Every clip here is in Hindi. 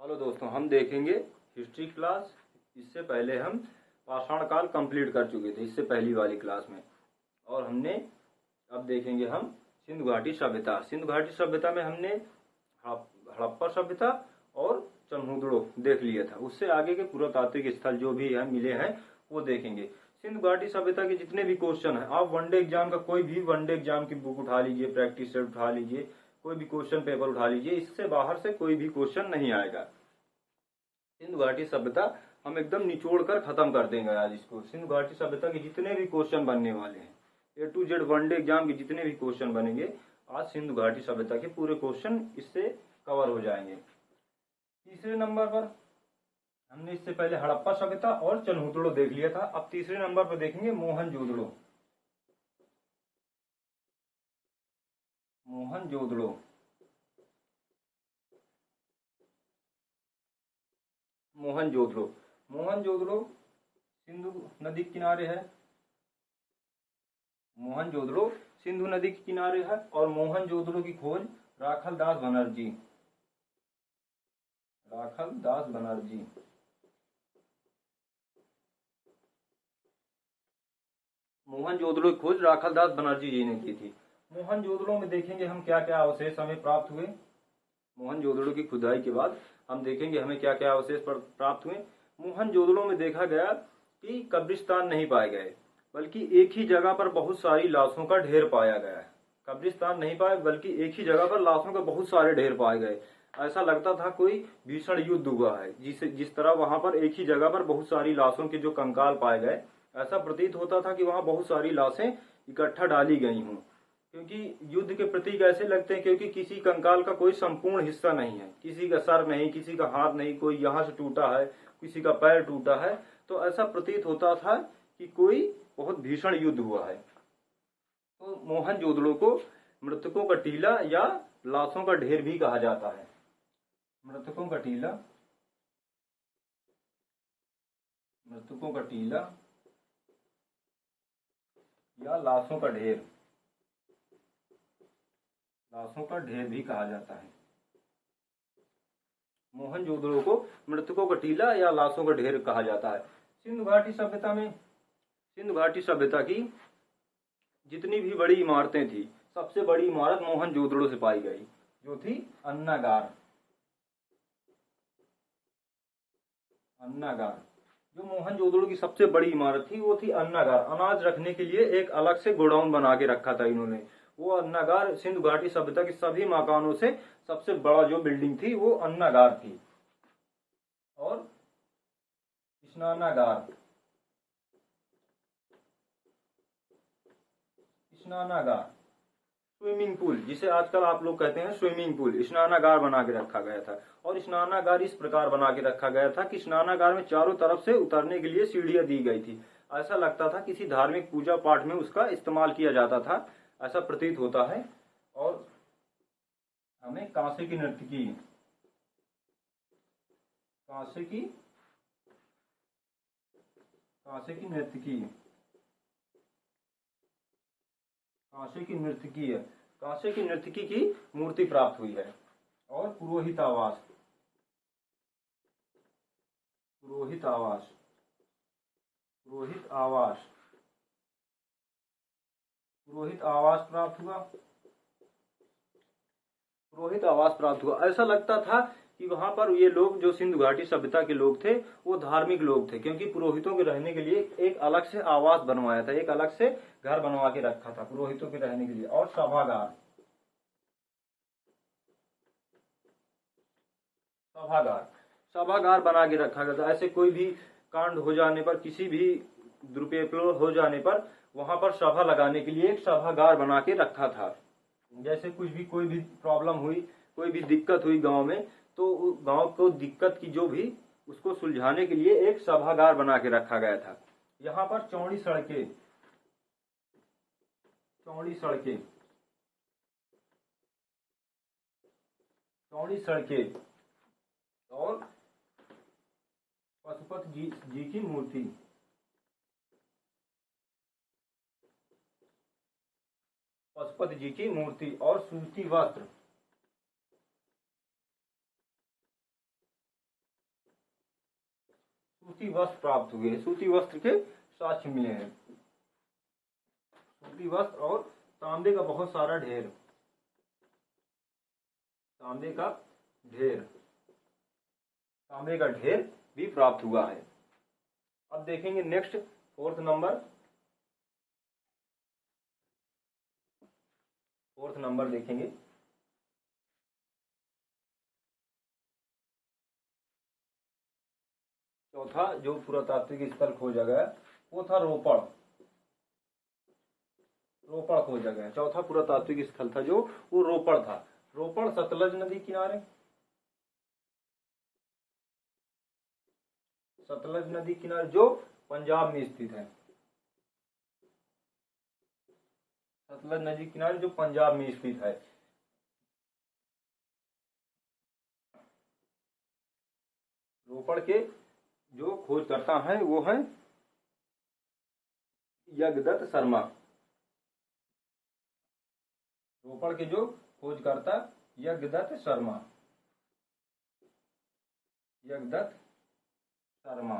हेलो दोस्तों, हम देखेंगे हिस्ट्री क्लास। इससे पहले हम पाषाण काल कंप्लीट कर चुके थे इससे पहली वाली क्लास में, और हमने अब देखेंगे हम सिंधु घाटी सभ्यता। सिंधु घाटी सभ्यता में हमने हड़प्पा सभ्यता और चनहूदड़ो देख लिया था। उससे आगे के पुरातात्विक स्थल जो भी है मिले हैं वो देखेंगे। सिंधु घाटी सभ्यता के जितने भी क्वेश्चन है, आप वनडे एग्जाम का कोई भी वनडे एग्जाम की बुक उठा लीजिए, प्रैक्टिस सेट उठा लीजिए, कोई भी क्वेश्चन पेपर उठा लीजिए, इससे बाहर से कोई भी क्वेश्चन नहीं आएगा। सिंधु घाटी सभ्यता हम एकदम निचोड़ कर खत्म कर देंगे आज इसको। सिंधु घाटी सभ्यता के जितने भी क्वेश्चन बनने वाले हैं, A to Z one day exam के जितने भी क्वेश्चन बनेंगे, आज सिंधु घाटी सभ्यता के पूरे क्वेश्चन इससे कवर हो जाएंगे। तीसरे नंबर पर हमने इससे पहले हड़प्पा सभ्यता और चनहूदड़ो देख लिया था। अब तीसरे नंबर पर देखेंगे मोहनजोदड़ो। मोहनजोदड़ो मोहनजोदड़ो मोहनजोदड़ो सिंधु नदी के किनारे है। मोहनजोदड़ो सिंधु नदी के किनारे है और मोहनजोदड़ो की खोज राखालदास बनर्जी मोहनजोदड़ो की खोज राखालदास बनर्जी जी ने की थी। मोहनजोदड़ो में देखेंगे हम क्या क्या अवशेष हमें प्राप्त हुए। मोहनजोदड़ो की खुदाई के बाद हम देखेंगे हमें क्या क्या अवशेष प्राप्त हुए। मोहनजोदड़ो में देखा गया कि कब्रिस्तान नहीं पाए गए, बल्कि एक ही जगह पर बहुत सारी लाशों का ढेर पाया गया है। कब्रिस्तान नहीं पाए, बल्कि एक ही जगह पर लाशों के बहुत सारे ढेर पाए गए। ऐसा लगता था कोई भीषण युद्ध हुआ है। जिस तरह वहां पर एक ही जगह पर बहुत सारी लाशों के जो कंकाल पाए गए, ऐसा प्रतीत होता था कि वहां बहुत सारी लाशें इकट्ठा डाली गई हों, क्योंकि युद्ध के प्रतीक ऐसे लगते हैं क्योंकि किसी कंकाल का कोई संपूर्ण हिस्सा नहीं है, किसी का सर नहीं, किसी का हाथ नहीं, कोई यहाँ से टूटा है, किसी का पैर टूटा है। तो ऐसा प्रतीत होता था कि कोई बहुत भीषण युद्ध हुआ है। तो मोहनजोदड़ो को मृतकों का टीला या लाशों का ढेर भी कहा जाता है। मृतकों का टीला या लाशों का ढेर भी कहा जाता है। मोहनजोदड़ो को मृतकों का टीला या लाशों का ढेर कहा जाता है। सिंधु घाटी सभ्यता की जितनी भी बड़ी इमारतें थी, सबसे बड़ी इमारत मोहनजोदड़ो से पाई गई, जो थी अन्नागार। जो मोहनजोदड़ो की सबसे बड़ी इमारत थी वो थी अन्नागार। अनाज रखने के लिए एक अलग से गोडाउन बना के रखा था इन्होंने। वो अन्नागार सिंधु घाटी सभ्यता के सभी मकानों से सबसे बड़ा जो बिल्डिंग थी वो अन्नागार थी। और स्नानागार स्विमिंग पूल, जिसे आजकल आप लोग कहते हैं स्विमिंग पूल, स्नानागार बना के रखा गया था। और स्नानागार इस प्रकार बना के रखा गया था कि स्नानागार में चारों तरफ से उतरने के लिए सीढ़ियां दी गई थी। ऐसा लगता था किसी धार्मिक पूजा पाठ में उसका इस्तेमाल किया जाता था, ऐसा प्रतीत होता है। और हमें कांसे की नर्तकी की मूर्ति प्राप्त हुई है। और पुरोहित आवास प्राप्त हुआ। ऐसा लगता था कि वहां पर ये लोग जो सिंधु घाटी सभ्यता के लोग थे वो धार्मिक लोग थे, क्योंकि पुरोहितों के रहने के लिए एक अलग से आवास बनवाया था, एक अलग से घर बनवा के रखा था पुरोहितों के रहने के लिए। और सभागार बना के रखा गया था। ऐसे कोई भी कांड हो जाने पर, किसी भी दुरुपयोग हो जाने पर वहां पर सभा लगाने के लिए एक सभागार बना के रखा था। जैसे कोई भी प्रॉब्लम हुई, कोई भी दिक्कत हुई गांव में, तो गांव को दिक्कत की जो भी उसको सुलझाने के लिए एक सभागार बना के रखा गया था। यहाँ पर चौड़ी सड़कें और पशुपति जी की मूर्ति पशुपति जी की मूर्ति और सूती वस्त्र सूती वस्त्र प्राप्त हुए, सूती वस्त्र के साक्ष्य मिले हैं। सूती वस्त्र और तांबे का बहुत सारा ढेर, तांबे का ढेर, तांबे का ढेर भी प्राप्त हुआ है। अब देखेंगे next 4th number, 4th number देखेंगे। चौथा जो पुरातात्विक स्थल खोजा गया वो था रोपड़, रोपड़ खोजा गया। चौथा पुरातात्विक स्थल था जो वो रोपड़ था। रोपड़ सतलज नदी किनारे, सतलज नदी किनारे जो पंजाब में स्थित है, सतलज नदी किनारे जो पंजाब में स्थित है। रोपड़ के जो खोजकर्ता हैं वो हैं यज्ञदत्त शर्मा। रोपड़ के जो खोजकर्ता यज्ञदत्त शर्मा, यज्ञदत्त शर्मा,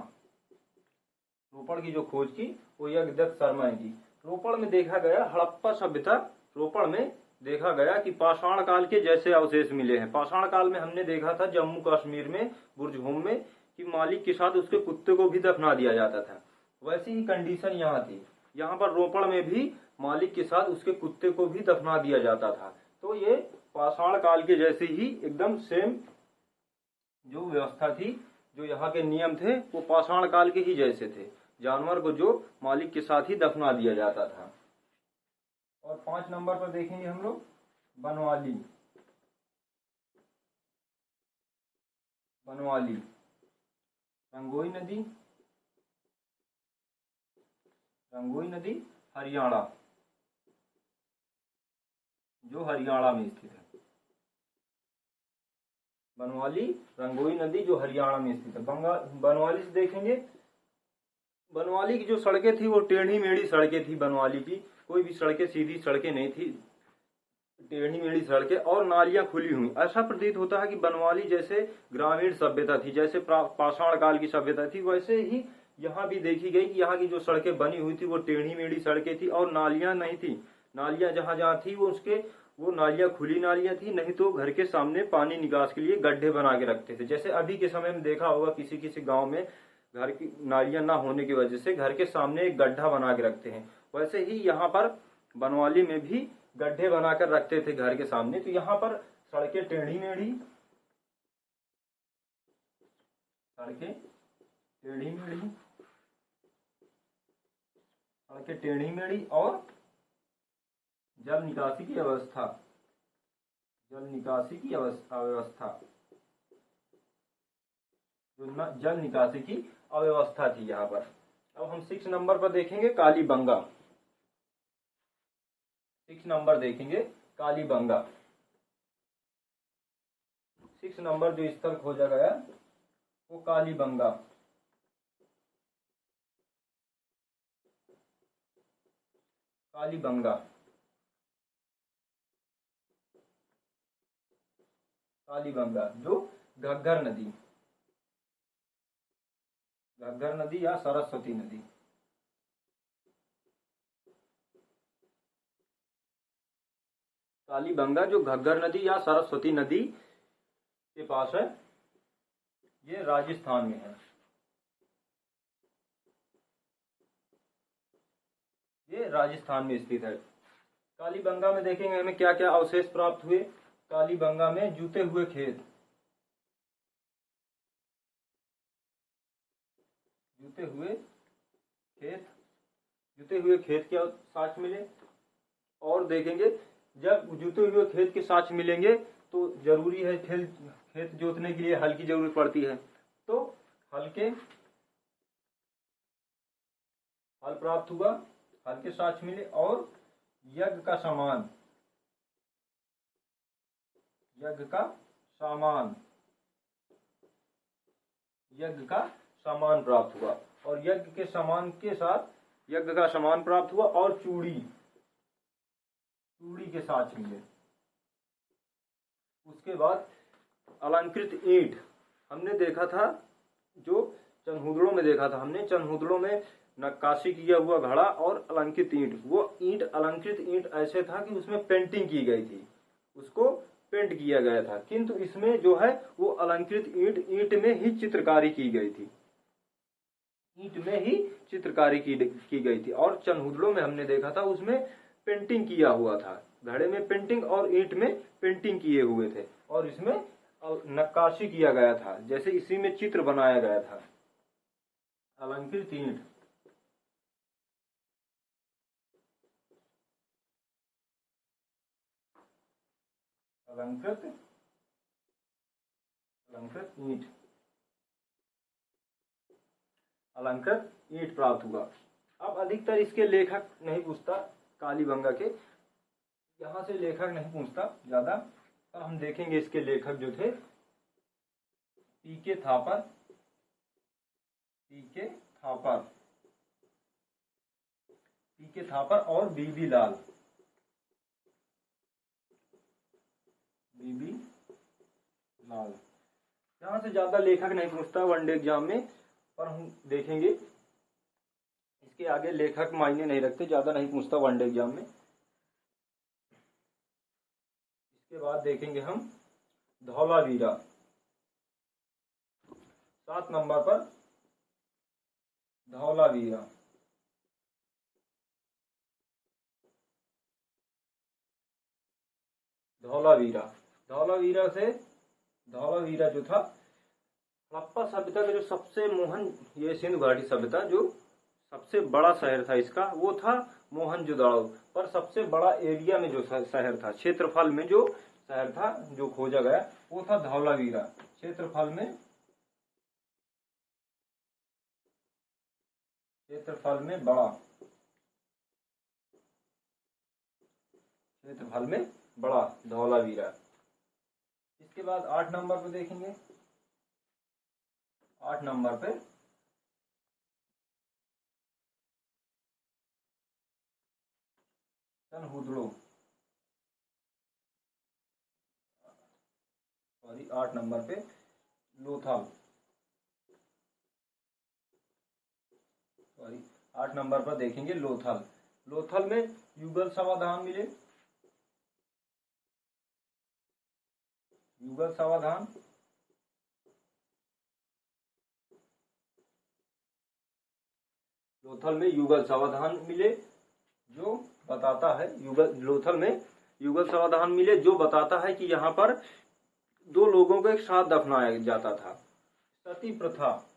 रोपड़ की जो खोज की वो यज्ञदत्त शर्मा ने की। रोपड़ में देखा गया हड़प्पा सभ्यता, रोपड़ में देखा गया कि पाषाण काल के जैसे अवशेष मिले हैं। पाषाण काल में हमने देखा था जम्मू कश्मीर में बुरजहोम में कि मालिक के साथ उसके कुत्ते को भी दफना दिया जाता था, वैसी ही कंडीशन यहाँ थी। यहाँ पर रोपड़ में भी मालिक के साथ उसके कुत्ते को भी दफना दिया जाता था। तो ये पाषाण काल के जैसे ही एकदम सेम जो व्यवस्था थी, जो यहाँ के नियम थे वो पाषाण काल के ही जैसे थे। जानवर को जो मालिक के साथ ही दफना दिया जाता था। और 5 नंबर पर देखेंगे हम लोग बनवाली, बनवाली रंगोई नदी, रंगोई नदी हरियाणा, जो हरियाणा में स्थित है। बनवाली रंगोई नदी जो हरियाणा में स्थित है। बनवाली से देखेंगे, बनवाली की जो सड़कें थी वो टेढ़ी मेढ़ी सड़कें थी। बनवाली की कोई भी सड़कें सीधी सड़कें नहीं थी, टेढ़ी मेढ़ी सड़कें और नालियां खुली हुई। ऐसा प्रतीत होता है कि बनवाली जैसे ग्रामीण सभ्यता थी, जैसे पाषाण काल की सभ्यता थी, वैसे ही यहाँ भी देखी गई कि यहाँ की जो सड़कें बनी हुई थी वो टेढ़ी मेढ़ी सड़कें थी और नालियां नहीं थी। नालियां जहाँ जहाँ थी वो नालियां खुली नालियां थी, नहीं तो घर के सामने पानी निकास के लिए गड्ढे बना के रखते थे। जैसे अभी के समय में देखा होगा किसी किसी गांव में घर की नालियां ना होने की वजह से घर के सामने एक गड्ढा बना के रखते हैं, वैसे ही यहाँ पर बनवाली में भी गड्ढे बनाकर रखते थे घर के सामने। तो यहाँ पर सड़कें टेढ़ी मेढ़ी, सड़कें टेढ़ी मेढ़ी, सड़कें टेढ़ी मेढ़ी और जल निकासी की अवस्था, जल निकासी की अव्यवस्था, जो जल निकासी की अव्यवस्था थी यहाँ पर। अब हम 6 नंबर पर देखेंगे कालीबंगा, 6 नंबर देखेंगे कालीबंगा। 6 नंबर जो स्थल खोजा गया वो कालीबंगा, कालीबंगा, कालीबंगा जो घग्गर नदी, घग्गर नदी या सरस्वती नदी, कालीबंगा जो घग्गर नदी या सरस्वती नदी के पास है, ये राजस्थान में है। ये राजस्थान में स्थित है। कालीबंगा में देखेंगे हमें क्या क्या अवशेष प्राप्त हुए। कालीबंगा में जूते हुए खेत, जूते हुए खेत, जूते हुए खेत के साक्ष्य मिले। और देखेंगे जब जूते हुए खेत के साक्ष्य मिलेंगे तो जरूरी है खेत जोतने के लिए हल की जरूरत पड़ती है, तो हल प्राप्त हुआ, हल के साक्ष्य मिले। और यज्ञ का सामान, यज्ञ का सामान, यज्ञ का सामान प्राप्त हुआ। और यज्ञ के सामान के साथ यज्ञ का सामान प्राप्त हुआ और चूड़ी, चूड़ी के साथ मिले। उसके बाद अलंकृत ईंट, हमने देखा था जो चनहुदड़ों में देखा था हमने, चनहुदड़ों में नक्काशी किया हुआ घड़ा और अलंकृत ईंट। वो ईंट, अलंकृत ईंट ऐसे था कि उसमें पेंटिंग की गई थी, उसको पेंट किया गया था, किंतु इसमें जो है वो अलंकृत ईंट में ही चित्रकारी की गई थी, ईंट में ही चित्रकारी की गई थी। और चनहुदड़ों में हमने देखा था उसमें पेंटिंग किया हुआ था, घड़े में पेंटिंग और ईंट में पेंटिंग किए हुए थे, और इसमें नक्काशी किया गया था, जैसे इसी में चित्र बनाया गया था। अलंकृत ईंट, अलंकृत ईंट, अलंकृत ईंट प्राप्त हुआ। अब अधिकतर इसके लेखक नहीं पूछता, कालीबंगा के यहाँ से लेखक नहीं पूछता ज्यादा, पर हम देखेंगे इसके लेखक जो थे पीके थापर, पीके थापर और बीबी लाल, यहाँ से ज्यादा लेखक नहीं पूछता वनडे एग्जाम में, पर हम देखेंगे इसके आगे लेखक मायने नहीं रखते, ज्यादा नहीं पूछता वनडे एग्जाम में। इसके बाद देखेंगे हम धौलावीरा, 7 नंबर पर धौलावीरा। धौलावीरा जो था हड़प्पा सभ्यता का जो सबसे ये सिंधु घाटी सभ्यता जो सबसे बड़ा शहर था इसका, वो था मोहनजोदड़ो। पर सबसे बड़ा एरिया में जो शहर था, क्षेत्रफल में जो शहर था जो खोजा गया, वो था धौलावीरा। क्षेत्रफल में बड़ा धौलावीरा। इसके बाद 8 नंबर पे देखेंगे, 8 नंबर पे चनहुदड़ो, 8 नंबर पे लोथल, 8 नंबर पर देखेंगे लोथल। लोथल में युगल समाधान मिले, युगल समाधान, लोथल में युगल समाधान मिले जो बताता है, लोथल में युगल समाधान मिले जो बताता है कि यहाँ पर 2 लोगों को एक साथ दफनाया जाता था। सती प्रथा,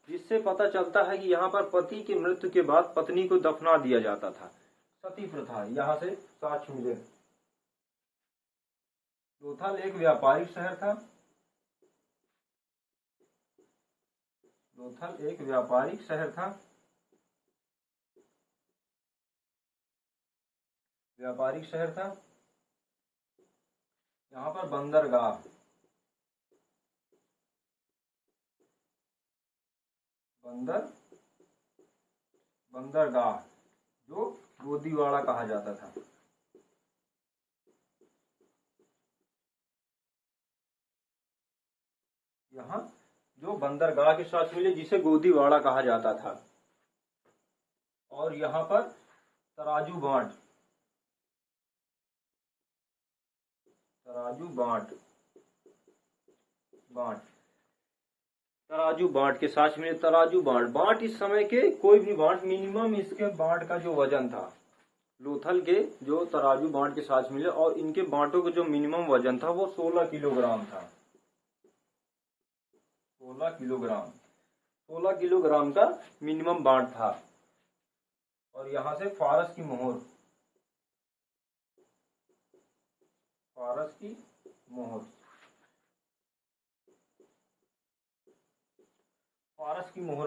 जिससे पता चलता है कि यहाँ पर पति की मृत्यु के बाद पत्नी को दफना दिया जाता था। सती प्रथा, यहाँ से साक्ष्य मिले। लोथल एक व्यापारिक शहर था, लोथल एक व्यापारिक शहर था, यहाँ पर बंदरगाह, जो गोदीवाड़ा कहा जाता था। यहाँ जो बंदरगाह के साथ मिले जिसे गोदीवाड़ा कहा जाता था। और यहाँ पर तराजू बांट के साथ में तराजू बांट इस समय के कोई भी बांट, मिनिमम इसके बांट का जो वजन था, लोथल के जो तराजू बांट के साथ मिले और इनके बांटों का जो मिनिमम वजन था वो 16 किलोग्राम था। 16 किलोग्राम का मिनिमम बांट था। और यहाँ से फारस की मोहर,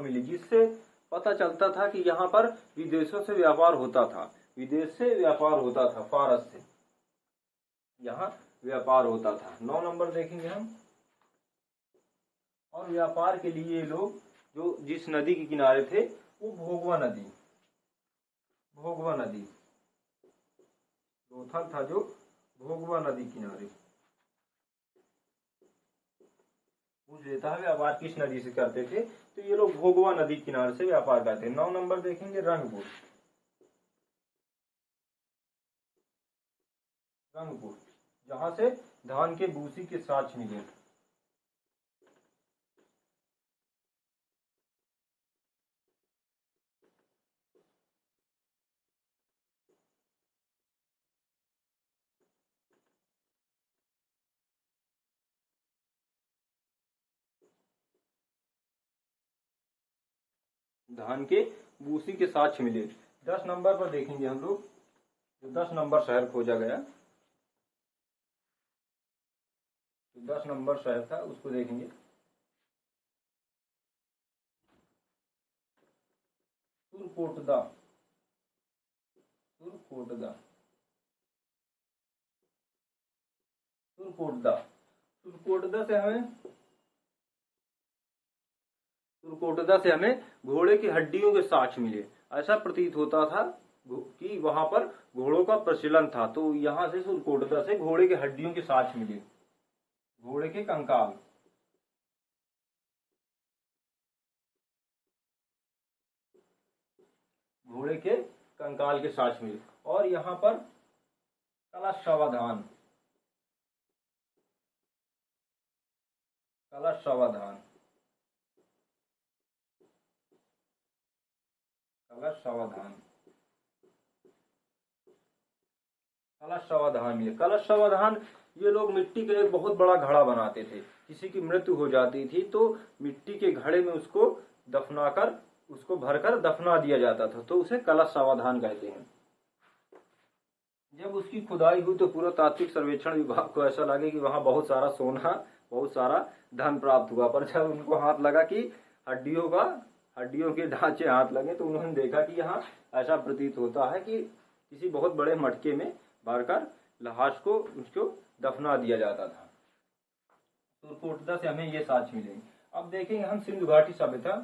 मिली, जिससे पता चलता था कि यहाँ पर विदेशों से व्यापार होता था, फारस से यहाँ व्यापार होता था। 9 नंबर देखेंगे हम। और व्यापार के लिए लोग जो जिस नदी के किनारे थे वो भोगवा नदी, लोथल था जो भोगवा नदी किनारे। पूछ लेता है व्यापार किस नदी से करते थे, तो ये लोग भोगवा नदी किनारे से व्यापार करते हैं। 9 नंबर देखेंगे रंगपुर। रंगपुर जहां से धान के भूसी के साक्ष मिले। धान के भूसी के साक्ष्य मिले। 10 नंबर पर देखेंगे हम लोग, जो 10 नंबर शहर खोजा गया, तो 10 नंबर शहर था उसको देखेंगे। सुरकोटदा। सुरकोटदा। सुरकोटदा। सुरकोटदा से हमें घोड़े की हड्डियों के साक्ष्य मिले। ऐसा प्रतीत होता था कि वहां पर घोड़ों का प्रचलन था, तो यहां से सुरकोटदा से घोड़े के हड्डियों के साक्ष्य मिले। घोड़े के कंकाल। घोड़े के कंकाल के साक्ष्य मिले। और यहाँ पर कलश सावधान। कलश सावधान। कलश सावधान। कलश सावधान मिले। कलश सावधान ये लोग मिट्टी का एक बहुत बड़ा घड़ा बनाते थे। किसी की मृत्यु हो जाती थी तो मिट्टी के घड़े में उसको दफनाकर, उसको भरकर दफना दिया जाता था, तो उसे कलश सावधान कहते हैं। जब उसकी खुदाई हुई तो पूरा तात्विक सर्वेक्षण विभाग को ऐसा लगे कि वहां बहुत सारा सोना, बहुत सारा धन प्राप्त हुआ, पर जब उनको हाथ लगा कि हड्डियों के ढांचे हाथ लगे, तो उन्होंने देखा कि यहाँ ऐसा प्रतीत होता है कि किसी बहुत बड़े मटके में भरकर लाश को उसको दफना दिया जाता था। सुरकोटदा से हमें ये साक्ष्य मिलेंगे। अब देखेंगे हम सिंधु घाटी सभ्यता।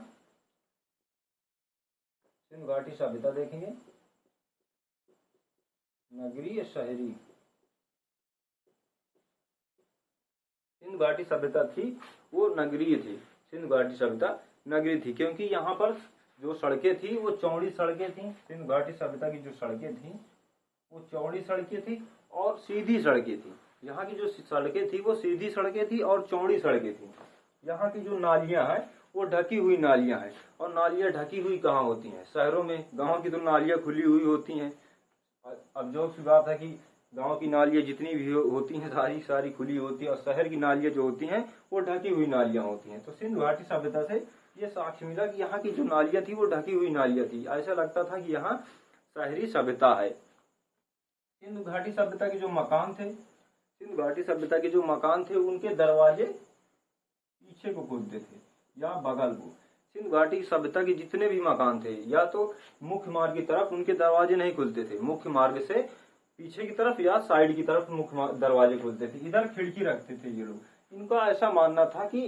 सिंधु घाटी सभ्यता देखेंगे। नगरीय शहरी। सिंधु घाटी सभ्यता थी वो नगरीय थी। सिंधु घाटी सभ्यता नगरीय थी क्योंकि यहाँ पर जो सड़कें थी वो चौड़ी सड़कें थी। सिंधु घाटी सभ्यता की जो सड़कें थी वो चौड़ी सड़कें थी और सीधी सड़कें थी। यहाँ की जो सड़कें थी वो सीधी सड़कें थी और चौड़ी सड़कें थी। यहाँ की जो नालियां हैं वो ढकी हुई नालियां हैं। और नालियां ढकी हुई कहाँ होती हैं? शहरों में। गांव की तो नालियां खुली हुई होती हैं। अब जो सी बात है कि गांव की नालियां जितनी भी होती हैं सारी खुली होती है, और शहर की नालियां जो होती हैं वो ढकी हुई नालियां होती हैं। तो सिंधु घाटी सभ्यता से ये साक्ष्य मिला कि यहाँ की जो नालियां थी वो ढकी हुई नालियां थी। ऐसा लगता था कि यहाँ शहरी सभ्यता है। सिंधु घाटी सभ्यता के जो मकान थे, सिंधु घाटी सभ्यता के जो मकान थे उनके दरवाजे पीछे को खुलते थे या बगल को। सिंधु घाटी सभ्यता के जितने भी मकान थे या तो मुख्य मार्ग की तरफ उनके दरवाजे नहीं खुलते थे, मुख्य मार्ग से पीछे की तरफ या साइड की तरफ मुख्य दरवाजे खुलते थे। इधर खिड़की रखते थे ये लोग। इनका ऐसा मानना था कि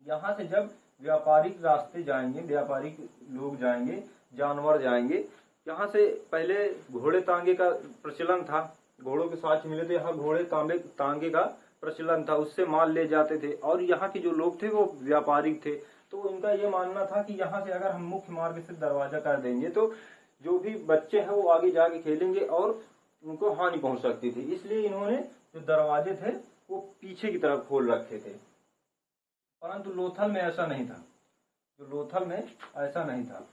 यहाँ से जब व्यापारिक रास्ते जाएंगे, व्यापारिक लोग जाएंगे, जानवर जाएंगे, यहाँ से पहले घोड़े तांगे का प्रचलन था। घोड़ों के साक्ष्य मिले थे, यहाँ घोड़े तांगे का प्रचलन था, उससे माल ले जाते थे। और यहाँ के जो लोग थे वो व्यापारिक थे, तो इनका ये मानना था कि यहाँ से अगर हम मुख्य मार्ग से दरवाजा कर देंगे तो जो भी बच्चे हैं वो आगे जाके खेलेंगे और उनको हानि पहुंच सकती थी। इसलिए इन्होंने जो दरवाजे थे वो पीछे की तरफ खोल रखे थे। परंतु लोथल में ऐसा नहीं था। जो लोथल में ऐसा नहीं था।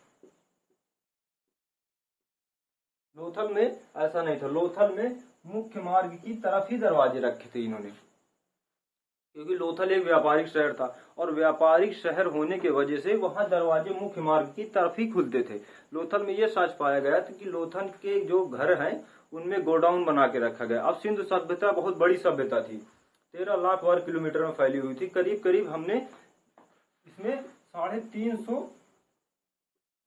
लोथल में ऐसा नहीं था। लोथल में मुख्य मार्ग की तरफ ही दरवाजे रखे थे इन्होंने, क्योंकि लोथल एक व्यापारिक शहर था और व्यापारिक शहर होने के वजह से वहां दरवाजे मुख्य मार्ग की तरफ ही खुलते थे। लोथल में यह सच पाया गया था कि लोथल के जो घर हैं उनमें गोडाउन बना के रखा गया। अब सिंधु सभ्यता बहुत बड़ी सभ्यता थी, 13 लाख वर्ग किलोमीटर में फैली हुई थी। करीब करीब हमने इसमें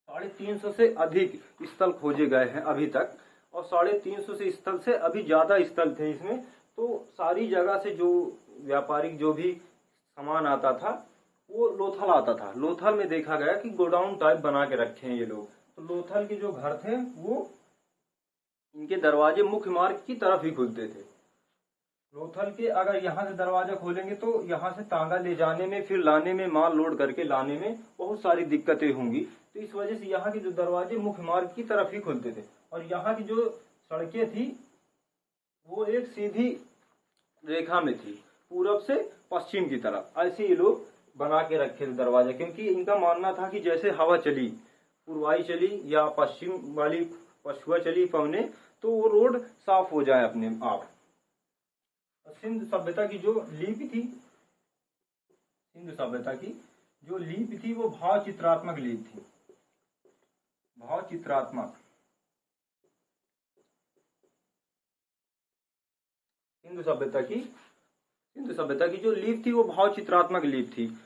350 से अधिक स्थल खोजे गए हैं अभी तक, और 350 से स्थल से अभी ज्यादा स्थल थे इसमें। तो सारी जगह से जो व्यापारिक जो भी सामान आता था वो लोथल आता था। लोथल में देखा गया कि गोडाउन टाइप बना के रखे हैं ये लोग। तो लोथल के जो घर थे वो इनके दरवाजे मुख्य मार्ग की तरफ ही खुलते थे। लोथल के अगर यहाँ से दरवाजा खोलेंगे तो यहाँ से तांगा ले जाने में, फिर लाने में, माल लोड करके लाने में बहुत सारी दिक्कतें होंगी। तो इस वजह से यहाँ के जो दरवाजे मुख्य मार्ग की तरफ ही खुलते थे। और यहाँ की जो सड़कें थी वो एक सीधी रेखा में थी, पूरब से पश्चिम की तरफ। ऐसे ये लोग बना के रखे थे दरवाजा, क्योंकि इनका मानना था कि जैसे हवा चली, पूर्वाई चली या पश्चिम वाली पछुआ चली पवने, तो वो रोड साफ हो जाए अपने आप। सिंधु सभ्यता की जो लिपि थी, सिंधु सभ्यता की जो लिपि थी वो भाव चित्रात्मक लिपि थी। भाव चित्रात्मक। सिंधु सभ्यता की जो लिपि थी वो भाव चित्रात्मक लिपि थी।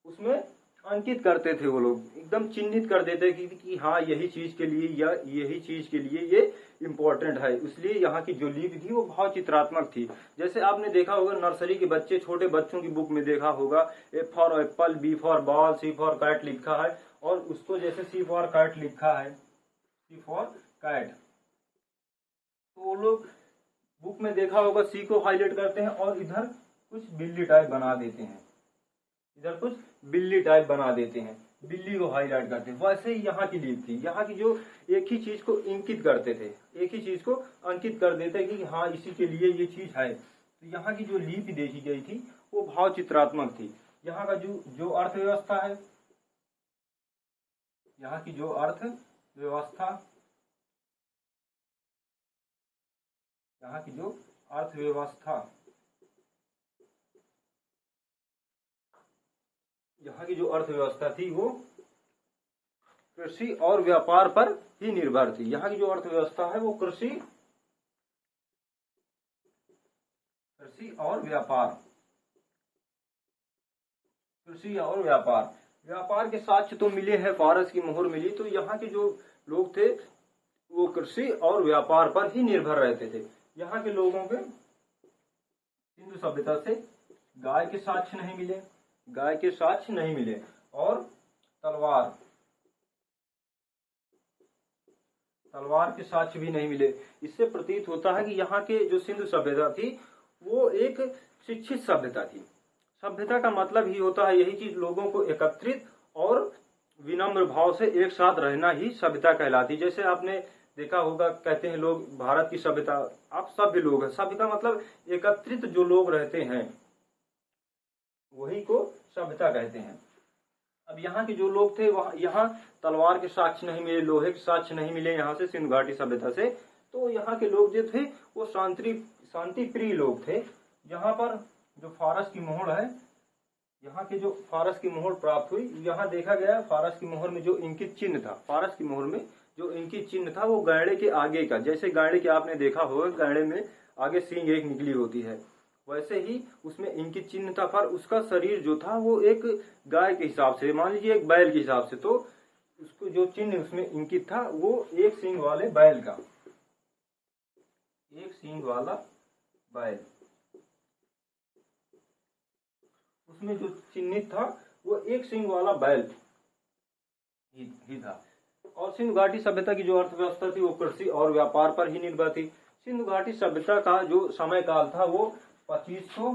उसमें अंकित करते थे वो लोग, एकदम चिन्हित कर देते कि हाँ यही चीज के लिए या यही चीज के लिए ये इम्पोर्टेंट है। इसलिए यहाँ की जो लिपि थी वो भाव चित्रात्मक थी। जैसे आपने देखा होगा नर्सरी के बच्चे, छोटे बच्चों की बुक में देखा होगा, A for apple, B for ball, C for cat लिखा है, और उसको जैसे सी फॉर कैट लिखा है, सी फॉर कैट, तो वो लोग बुक में देखा होगा सी को हाईलाइट करते हैं और इधर कुछ बिल्ली टाइप बना देते हैं, इधर कुछ बिल्ली टाइप बना देते हैं, बिल्ली को हाईलाइट करते हैं। वैसे ही यहाँ की लिपि थी। यहाँ की जो एक ही चीज को इंकित करते थे, एक ही चीज को अंकित कर देते कि हाँ इसी के लिए ये चीज है। तो यहाँ की जो लिपि देखी गई थी वो भाव चित्रात्मक थी। यहाँ का जो अर्थव्यवस्था है, यहाँ की जो अर्थव्यवस्था, यहाँ की जो अर्थव्यवस्था, यहाँ की जो अर्थव्यवस्था थी वो कृषि और व्यापार पर ही निर्भर थी। यहाँ की जो अर्थव्यवस्था है वो कृषि और व्यापार, कृषि और व्यापार के साक्ष्य तो मिले हैं, फारस की मोहर मिली। तो यहाँ के जो लोग थे वो कृषि और व्यापार पर ही निर्भर रहते थे। यहाँ के लोगों के सिंधु सभ्यता से गाय के साक्ष्य नहीं मिले, गाय के साक्ष्य नहीं मिले, और तलवार के साक्ष्य भी नहीं मिले। इससे प्रतीत होता है कि यहाँ के जो सिंधु सभ्यता थी वो एक शिक्षित सभ्यता थी। सभ्यता का मतलब ही होता है यही चीज, लोगों को एकत्रित और विनम्र भाव से एक साथ रहना ही सभ्यता कहलाती। जैसे आपने देखा होगा, कहते हैं लोग भारत की सभ्यता, आप सभ्य लोग हैं। सभ्य का मतलब एकत्रित जो लोग रहते हैं वही को सभ्यता कहते हैं। अब यहाँ के जो लोग थे वहाँ, यहाँ तलवार के साक्ष्य नहीं मिले, लोहे के साक्ष्य नहीं मिले यहाँ से सिंधु घाटी सभ्यता से। तो यहाँ के लोग जो थे वो शांति प्रिय लोग थे। यहाँ पर जो फारस की मोहर है, यहाँ की जो फारस की मोहर प्राप्त हुई, यहाँ देखा गया फारस की मोहर में जो इंकित चिन्ह था, फारस की मोहर में जो इंकित चिन्ह था वो गायड़े के आगे का, जैसे गायड़े के आपने देखा होगा गायड़े में आगे सींग एक निकली होती है, वैसे ही उसमें इंकित चिन्ह था। पर उसका शरीर जो था वो एक गाय के हिसाब से, मान लीजिए एक बैल के हिसाब से, तो उसको जो चिन्ह उसमें इंकित था वो एक सींग वाले बैल का, एक सींग वाला बैल, उसमें जो चिन्हित था वो एक सींग वाला बैल ही था। और सिंधु घाटी सभ्यता की जो अर्थव्यवस्था थी वो कृषि और व्यापार पर ही निर्भर थी। सिंधु घाटी सभ्यता का जो समय काल था वो 2500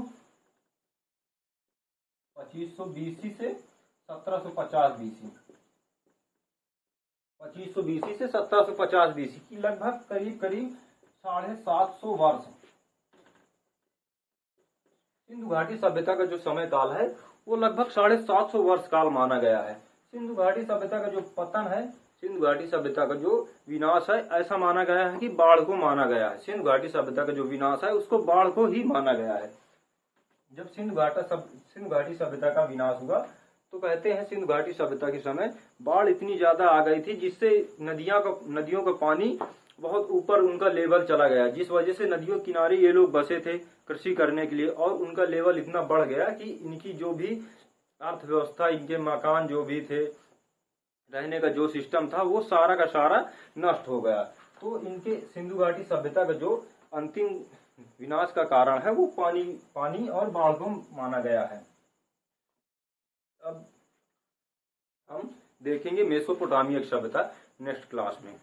बीसी से 1750 बीसी, 2500 बीसी से 1750 बीसी की लगभग करीब 750 वर्ष सिंधु घाटी सभ्यता का जो समय काल है वो लगभग 750 वर्ष काल माना गया है। सिंधु घाटी सभ्यता का जो पतन है, सिंधु घाटी सभ्यता का जो विनाश है, ऐसा माना गया है कि बाढ़ को माना गया है। सिंधु घाटी सभ्यता का जो विनाश है उसको बाढ़ को ही माना गया है। जब सिंधु घाटी सभ्यता का विनाश हुआ तो कहते हैं सिंधु घाटी सभ्यता के समय बाढ़ इतनी ज्यादा आ गई थी जिससे नदियों का पानी बहुत ऊपर उनका लेवल चला गया, जिस वजह से नदियों किनारे ये लोग बसे थे कृषि करने के लिए, और उनका लेवल इतना बढ़ गया कि इनकी जो भी अर्थव्यवस्था, इनके मकान जो भी थे, रहने का जो सिस्टम था वो सारा का सारा नष्ट हो गया। तो इनके सिंधु घाटी सभ्यता का जो अंतिम विनाश का कारण है वो पानी और बाढ़ को माना गया है। अब हम देखेंगे मेसोपोटामिया सभ्यता नेक्स्ट क्लास में।